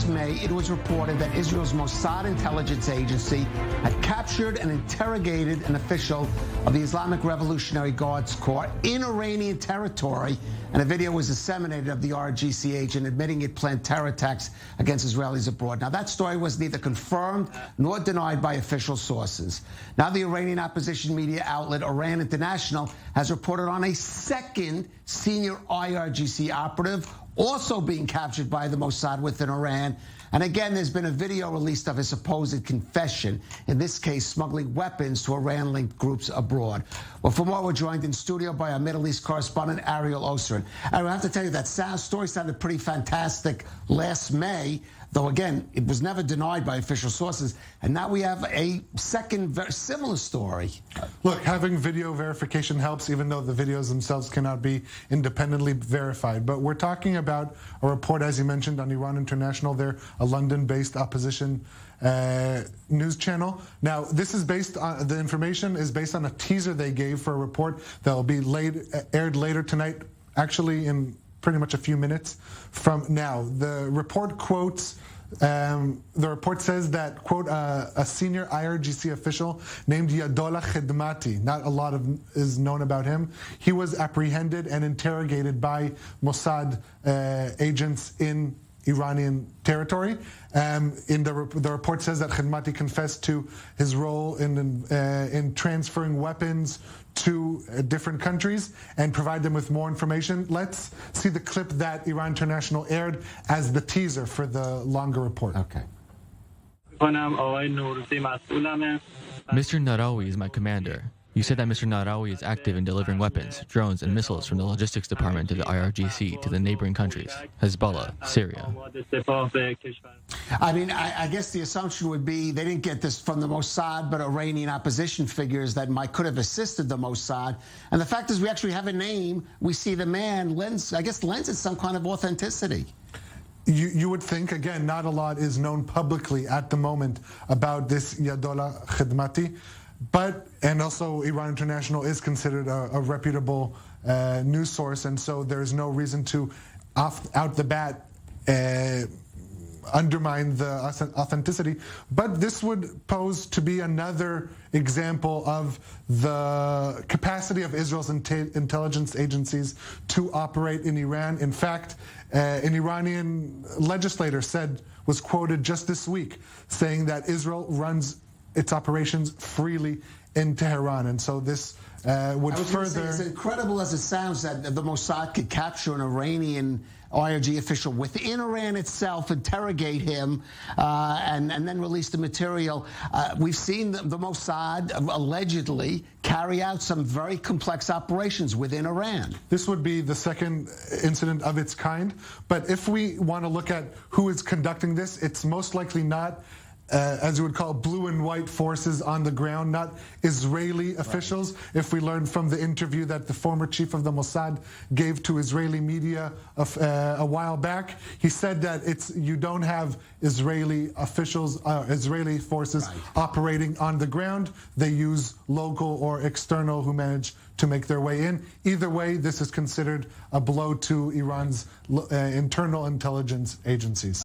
last May, it was reported that Israel's Mossad intelligence agency had captured and interrogated an official of the Islamic Revolutionary Guards Corps in Iranian territory, and a video was disseminated of the IRGC agent admitting it planned terror attacks against Israelis abroad. Now, that story was neither confirmed nor denied by official sources. Now, the Iranian opposition media outlet Iran International has reported on a second senior IRGC operative also being captured by the Mossad within Iran. And again, there's been a video released of his supposed confession, in this case, smuggling weapons to Iran-linked groups abroad. Well, for more, we're joined in studio by our Middle East correspondent, Ariel Oseran. Ariel, I have to tell you, that story sounded pretty fantastic last May, though, again, it was never denied by official sources. And now we have a second very similar story. Look, having video verification helps, even though the videos themselves cannot be independently verified. But we're talking about a report, as you mentioned, on Iran International. They're a London-based opposition news channel. Now, this is based on, the information is based on a teaser they gave for a report that will be aired later tonight, actually in pretty much a few minutes from now. The report quotes, the report says that, quote, a senior IRGC official named Yadola Khedmati, not a lot is known about him. He was apprehended and interrogated by Mossad agents in Iranian territory. The report says that Khedmati confessed to his role in transferring weapons to different countries and provide them with more information. Let's see the clip that Iran International aired as the teaser for the longer report. Okay. Mr. Narawi is my commander. You said that Mr. Narawi is active in delivering weapons, drones, and missiles from the logistics department to the IRGC to the neighboring countries, Hezbollah, Syria. I mean, I guess the assumption would be they didn't get this from the Mossad, but Iranian opposition figures that could have assisted the Mossad. And the fact is, we actually have a name. We see the man lends it some kind of authenticity. You would think, again, not a lot is known publicly at the moment about this Yadola Khedmati. And also Iran International is considered a reputable news source, and so there's no reason to, out the bat, undermine the authenticity. But this would pose to be another example of the capacity of Israel's intelligence agencies to operate in Iran. In fact, an Iranian legislator was quoted just this week saying that Israel runs its operations freely in Tehran, and so this would further. As incredible as it sounds that the Mossad could capture an Iranian IRG official within Iran itself, interrogate him, and then release the material. We've seen the Mossad allegedly carry out some very complex operations within Iran. This would be the second incident of its kind, but if we want to look at who is conducting this, it's most likely not as you would call blue and white forces on the ground, not Israeli officials. Right. If we learn from the interview that the former chief of the Mossad gave to Israeli media a while back, he said that you don't have Israeli officials, Israeli forces operating on the ground. They use local or external who manage to make their way in. Either way, this is considered a blow to Iran's internal intelligence agencies.